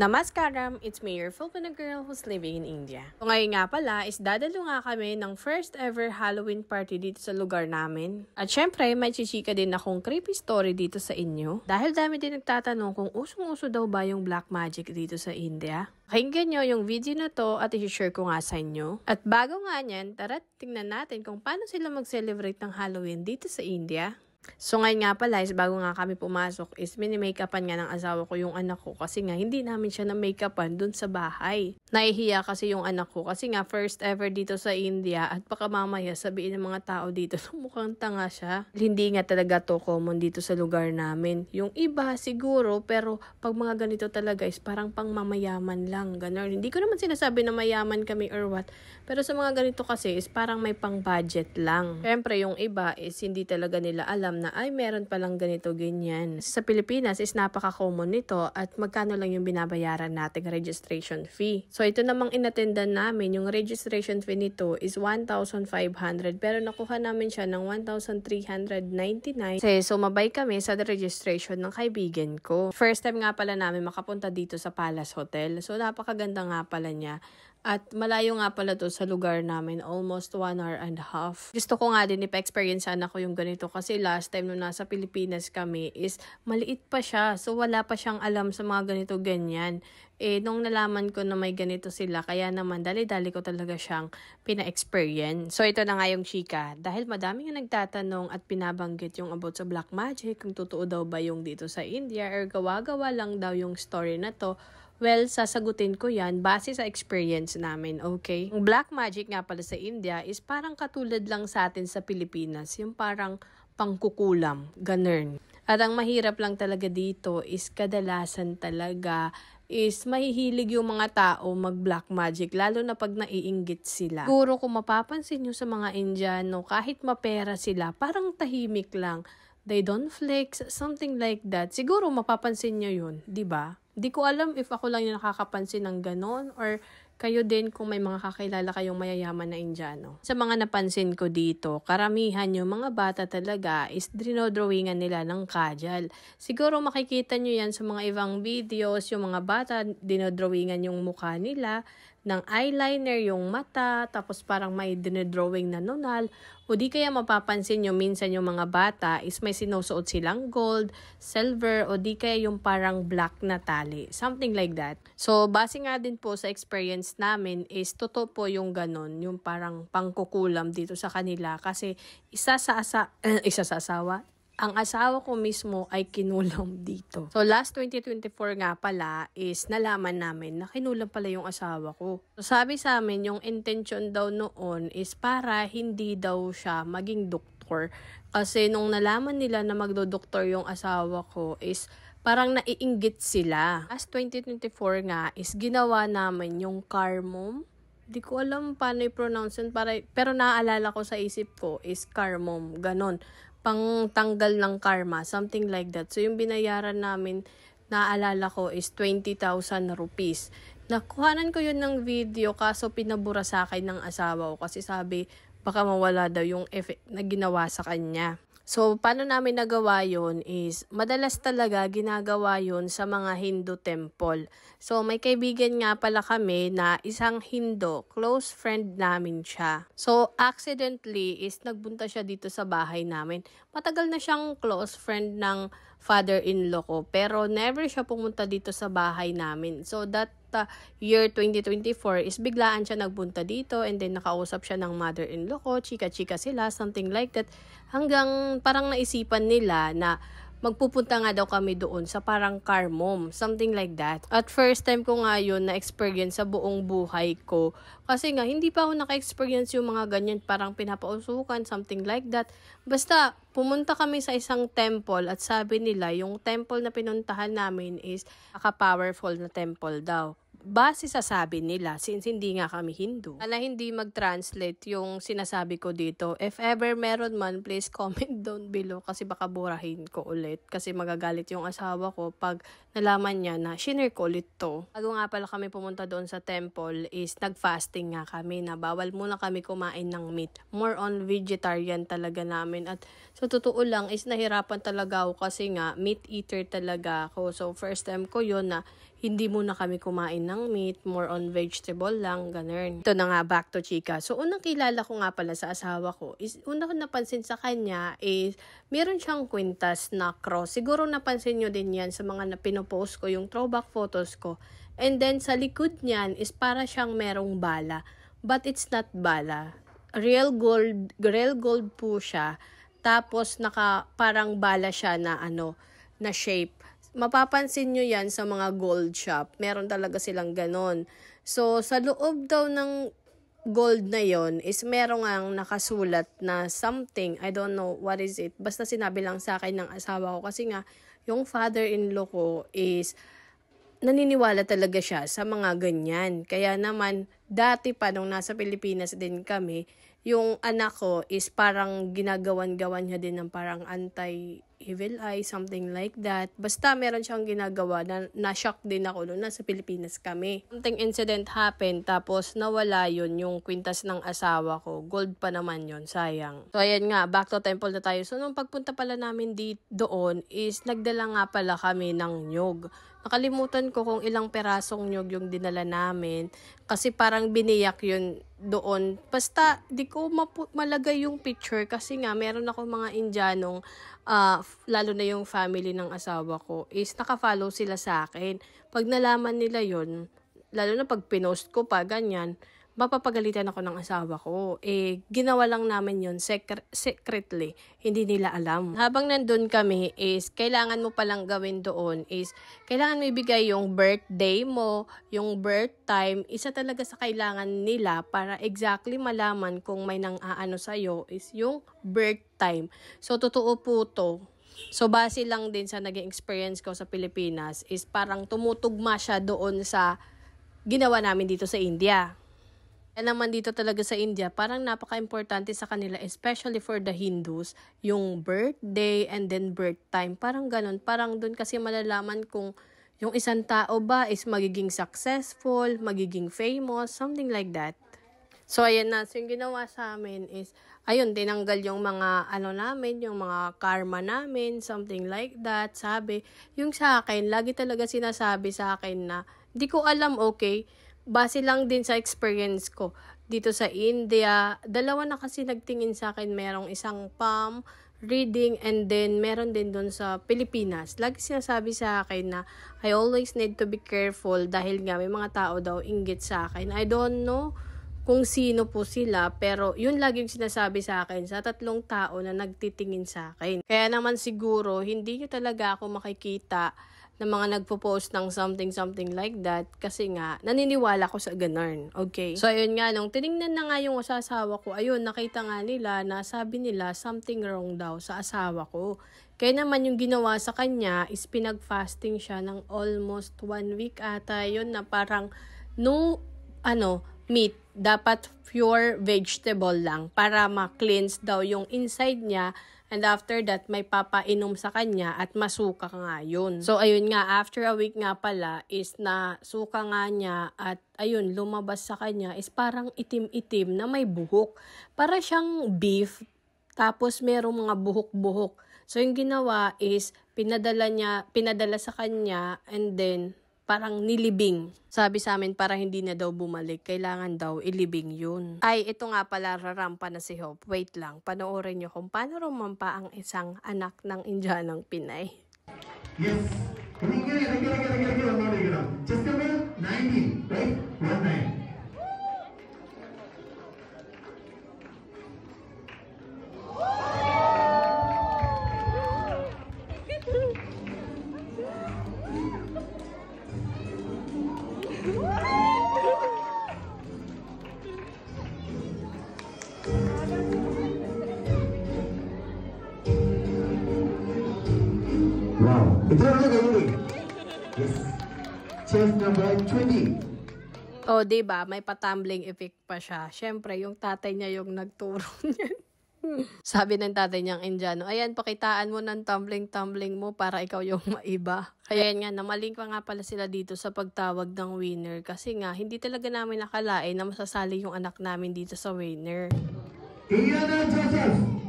Namaskaram, it's me, your Filipino girl who's living in India. So ngayon nga pala is dadalo nga kami ng first ever Halloween party dito sa lugar namin. At syempre, may chichika din akong creepy story dito sa inyo. Dahil dami din nagtatanong kung usong-uso daw ba yung black magic dito sa India. Pakinggan nyo yung video na to at i-share ko nga sa inyo. At bago nga nyan, tara tingnan natin kung paano sila mag-celebrate ng Halloween dito sa India. So ngayon nga pala is bago nga kami pumasok is mini-makeupan nga ng asawa ko yung anak ko kasi nga hindi namin siya na-makeupan dun sa bahay. Nahihiya kasi yung anak ko kasi nga first ever dito sa India at baka mamaya sabihin ng mga tao dito mukhang tanga siya. Hindi nga talaga to common dito sa lugar namin. Yung iba siguro pero pag mga ganito talaga is parang pang mamayaman lang. Ganon. Hindi ko naman sinasabi na mayaman kami or what. Pero sa mga ganito kasi is parang may pang budget lang. Siyempre yung iba is hindi talaga nila alam na ay meron palang ganito ganyan. Sa Pilipinas is napaka-common nito at magkano lang yung binabayaran nating registration fee. So ito namang inattendan namin, yung registration fee nito is 1,500 pero nakuha namin siya ng 1,399. Kasi sumabay kami sa registration ng kaibigan ko. First time nga pala namin makapunta dito sa Palace Hotel. So napakaganda nga pala niya. At malayo nga pala to sa lugar namin, almost 1 hour and a half. Gusto ko nga din ipa-experience ako yung ganito kasi last time nung nasa Pilipinas kami is maliit pa siya. So wala pa siyang alam sa mga ganito ganyan. Nung nalaman ko na may ganito sila, kaya naman dali-dali ko talaga siyang pina-experience. So ito na nga yung chika. Dahil madami nga nagtatanong at pinabanggit yung about sa black magic, kung totoo daw ba yung dito sa India or gawa-gawa lang daw yung story na to. Well, sasagutin ko yan base sa experience namin, okay? Ang black magic nga pala sa India is parang katulad lang sa atin sa Pilipinas. Yung parang pangkukulam, ganun. At ang mahirap lang talaga dito is kadalasan talaga is mahihilig yung mga tao mag-black magic, lalo na pag naiinggit sila. Siguro kung mapapansin nyo sa mga Indiano, kahit mapera sila, parang tahimik lang. They don't flex, something like that. Siguro mapapansin nyo yun, di ba? Di ko alam if ako lang yung nakakapansin ng ganon or kayo din kung may mga kakilala kayong mayayaman na Indiano. Sa mga napansin ko dito, karamihan yung mga bata talaga is dinodrawingan nila ng kajal. Siguro makikita nyo yan sa mga ibang videos, yung mga bata dinodrawingan yung mukha nila ng eyeliner, yung mata, tapos parang may dinodrawing na nunal. O di kaya mapapansin nyo minsan yung mga bata is may sinusuot silang gold, silver, o di kaya yung parang black na tali. Something like that. So, base nga din po sa experience namin is totoo po yung ganon, yung parang pangkukulam dito sa kanila. Kasi isa sa asawa, ang asawa ko mismo ay kinulam dito. So, last 2024 nga pala is nalaman namin na kinulam pala yung asawa ko. So, sabi sa amin, yung intention daw noon is para hindi daw siya maging doktor. Kasi nung nalaman nila na magdodoktor yung asawa ko is parang naiinggit sila. Last 2024 nga is ginawa namin yung Carmom. Di ko alam paano i-pronounce yun. Pero naaalala ko sa isip ko is Carmom. Ganon. Pang tanggal ng karma, something like that. So, yung binayaran namin, naalala ko, is 20,000 rupees. Nakuhanan ko yun ng video, kaso pinabura sa akin ng asawa ko kasi sabi, baka mawala daw yung effect na ginawa sa kanya. So, paano namin nagawa yun is, madalas talaga ginagawa yun sa mga Hindu temple. So, may kaibigan nga pala kami na isang Hindu, close friend namin siya. So, accidentally is nagbunta siya dito sa bahay namin. Matagal na siyang close friend ng father-in-law ko, pero never siya pumunta dito sa bahay namin. So, that year 2024 is biglaan siya nagpunta dito and then nakausap siya ng mother-in-law ko, chika-chika sila, something like that. Hanggang parang naisipan nila na magpupunta nga daw kami doon sa parang Carmom, something like that. At first time ko nga yun na-experience sa buong buhay ko. Kasi nga, hindi pa ako naka-experience yung mga ganyan, parang pinapausukan, something like that. Basta, pumunta kami sa isang temple at sabi nila, yung temple na pinuntahan namin is powerful na temple daw. Base sa sabi nila, since hindi nga kami Hindu. Ala hindi mag-translate yung sinasabi ko dito. If ever meron man, please comment down below kasi baka burahin ko ulit. Kasi magagalit yung asawa ko pag nalaman niya na shinare ko ulit to. Bago nga pala kami pumunta doon sa temple is nag-fasting nga kami na bawal muna kami kumain ng meat. More on vegetarian talaga namin. At so totoo lang is nahirapan talaga ako kasi nga meat eater talaga ako. So first time ko yun na hindi muna kami kumain ng meat, more on vegetable lang, ganun. Ito na nga, back to chika. So, unang kilala ko nga pala sa asawa ko, is una ko napansin sa kanya is, meron siyang kwintas na cross. Siguro napansin nyo din yan sa mga pinopost ko, yung throwback photos ko. And then, sa likod niyan is para siyang merong bala. But it's not bala. Real gold po siya. Tapos, parang bala siya na na shape. Mapapansin nyo yan sa mga gold shop. Meron talaga silang ganon. So, sa loob daw ng gold na yon is merong ang nakasulat na something. I don't know what is it. Basta sinabi lang sa akin ng asawa ko. Kasi nga, yung father-in-law ko is naniniwala talaga siya sa mga ganyan. Kaya naman, dati pa nung nasa Pilipinas din kami, yung anak ko is parang ginagawan-gawan niya din ng parang anti-evil eye, something like that. Basta meron siyang ginagawa na-shock din ako nung nasa Pilipinas kami. Something incident happened, tapos nawala yun, yung kwintas ng asawa ko. Gold pa naman yun, sayang. So ayan nga, back to temple na tayo. So nung pagpunta pala namin doon is nagdala nga pala kami ng nyog. Nakalimutan ko kung ilang perasong nyog yung dinala namin. Kasi parang biniyak yun doon. Basta, di ko malagay yung picture kasi nga, meron ako mga Indianong, lalo na yung family ng asawa ko, is nakafollow sila sa akin. Pag nalaman nila yun, lalo na pag pinost ko pa, ganyan, mapapagalitan ako ng asawa ko. Ginawa lang namin yun secretly. Hindi nila alam. Habang nandun kami is, kailangan mo palang gawin doon is, kailangan mo ibigay yung birthday mo, yung birth time, isa talaga sa kailangan nila para exactly malaman kung may nang aano sa'yo is yung birth time. So, totoo po to. So, base lang din sa naging experience ko sa Pilipinas is parang tumutugma siya doon sa ginawa namin dito sa India. Kaya naman dito talaga sa India, parang napaka-importante sa kanila, especially for the Hindus, yung birthday and then birth time. Parang ganun. Parang dun kasi malalaman kung yung isang tao ba is magiging successful, magiging famous, something like that. So, ayan na. So, yung ginawa sa amin is, ayun, tinanggal yung mga, namin, yung mga karma namin, something like that. Sabi, yung sa akin, lagi talaga sinasabi sa akin na, di ko alam, okay, base lang din sa experience ko dito sa India. Dalawa na kasi nagtingin sa akin. Merong isang palm reading and then meron din doon sa Pilipinas. Lagi sinasabi sa akin na I always need to be careful dahil nga may mga tao daw inggit sa akin. I don't know kung sino po sila, pero yun lagi yung sinasabi sa akin sa 3 tao na nagtitingin sa akin. Kaya naman siguro hindi nyo talaga ako makikita na mga nagpo-post ng something like that kasi nga naniniwala ko sa ganun. Okay? So ayun nga, nung tiningnan na nga yung asawa ko, ayun, nakita nga nila na sabi nila something wrong daw sa asawa ko. Kaya naman yung ginawa sa kanya is pinag-fasting siya ng almost 1 week ata yun na parang no meat, dapat pure vegetable lang para ma-cleanse daw yung inside niya. And after that, may papainom sa kanya at masuka nga yun. So, ayun nga, after a week nga pala is na suka nga niya at ayun, lumabas sa kanya is parang itim-itim na may buhok. Para siyang beef, tapos merong mga buhok-buhok. So, yung ginawa is pinadala sa kanya and then parang nilibing. Sabi sa amin para hindi na daw bumalik, kailangan daw ilibing yun. Ay, ito nga pala, rarampa na si Hope. Wait lang, panoorin nyo kung paano rumampa ang isang anak ng Indianong Pinay. Yes. Just come here, 19, right? 19. Wow. Ito na gawin. Yes. Chest number 20. O, diba? May patumbling effect pa siya. Siyempre, yung tatay niya yung nagturo niyan. Sabi ng tatay niyang Indiano, ayan, pakitaan mo ng tumbling mo para ikaw yung maiba. Kaya nga, namaling pa nga pala sila dito sa pagtawag ng winner. Kasi nga, hindi talaga namin nakalain na masasali yung anak namin dito sa winner. Iana Joseph.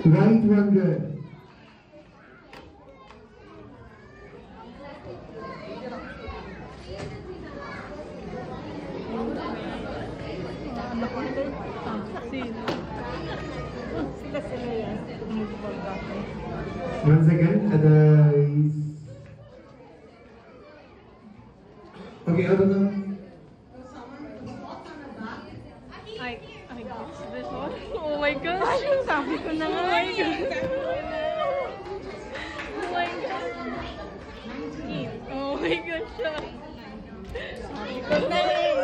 White one girl. One second. Okay, other than I guess this one. Oh my gosh. Sabi ko na nga. Oh my God. Oh my God. Oh my gosh. Sabi ko na eh.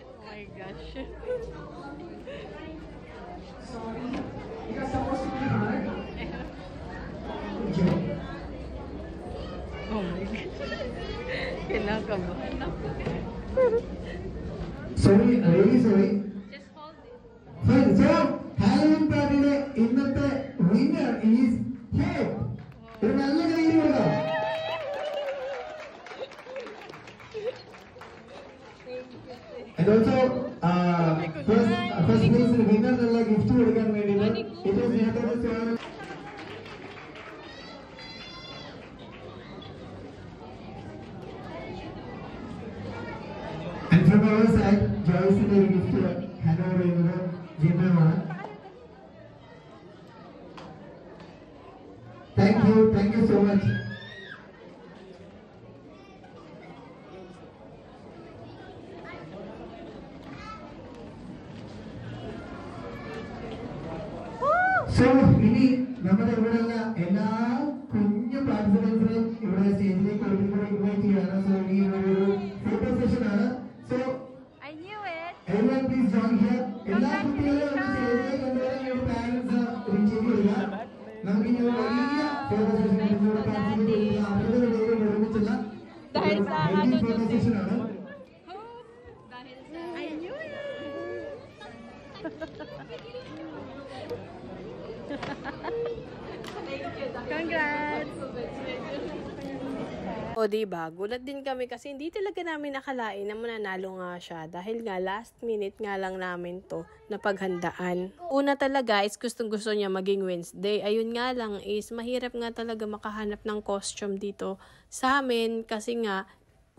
Oh my gosh. you're supposed to be hard. Oh my God. Kinakabahan ako. Sorry, really sorry. Just hold it. Fine. So, Halloween party innate winner is Hope. ഒരു നല്ല കൈ കൊടുക്കാം. And also, first place winner എന്നുള്ള ഗിഫ്റ്റ് കൊടുക്കാൻ വേണ്ടിയിട്ട് it was നേരത്തെ ചേർന്ന് And from our side, Joyceന്റെ ഒരു ഗിഫ്റ്റ് ഹാൻഡ് ഓവർ ചെയ്യുന്നത് ജിമ്മയാണ്. Thank you so much. So, ഇനി നമ്മുടെ ഇവിടെയുള്ള എല്ലാ കുഞ്ഞു പാർട്ടിസിപ്പൻസിനെയും ഇവിടെ സ്റ്റേജിലേക്ക് ഇൻവൈറ്റ് ചെയ്യാണ്. സോ ഈ ഒരു ഫോട്ടോ സെഷൻ ആണ്. So I knew it. everyone please join here. എല്ലാ കുട്ടികളെയും ഒന്ന് സ്റ്റേജിലേക്ക് കൊണ്ടുവരാൻ വേണ്ടി പാരന്റ്സ് റീച്ച് ചെയ്യുക. നമുക്ക് ഇനി ഒരു വലിയ ഫോട്ടോ സെഷൻ ഇവിടെ പാർട്ടിസിപ്പേറ്റ് ചെയ്യുക. അവരുടെ ഇടയിൽ ഒരുമിച്ചുള്ള ഫോട്ടോ സെഷൻ ആണ്. I knew it. Congrats! O diba, gulat din kami kasi hindi talaga namin nakalain na mananalo nga siya dahil nga last minute nga lang namin to napaghandaan. Una talaga is gustong gusto niya maging Wednesday. Ayun nga lang is mahirap nga talaga makahanap ng costume dito sa amin kasi nga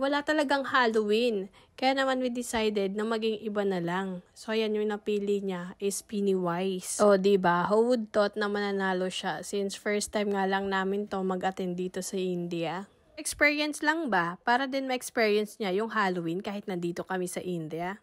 wala talagang Halloween. Kaya naman we decided na maging iba na lang. So ayan yung napili niya is Pennywise. O diba, who would thought na mananalo siya since first time nga lang namin to mag-attend dito sa India. Experience lang ba? Para din ma-experience niya yung Halloween kahit nandito kami sa India.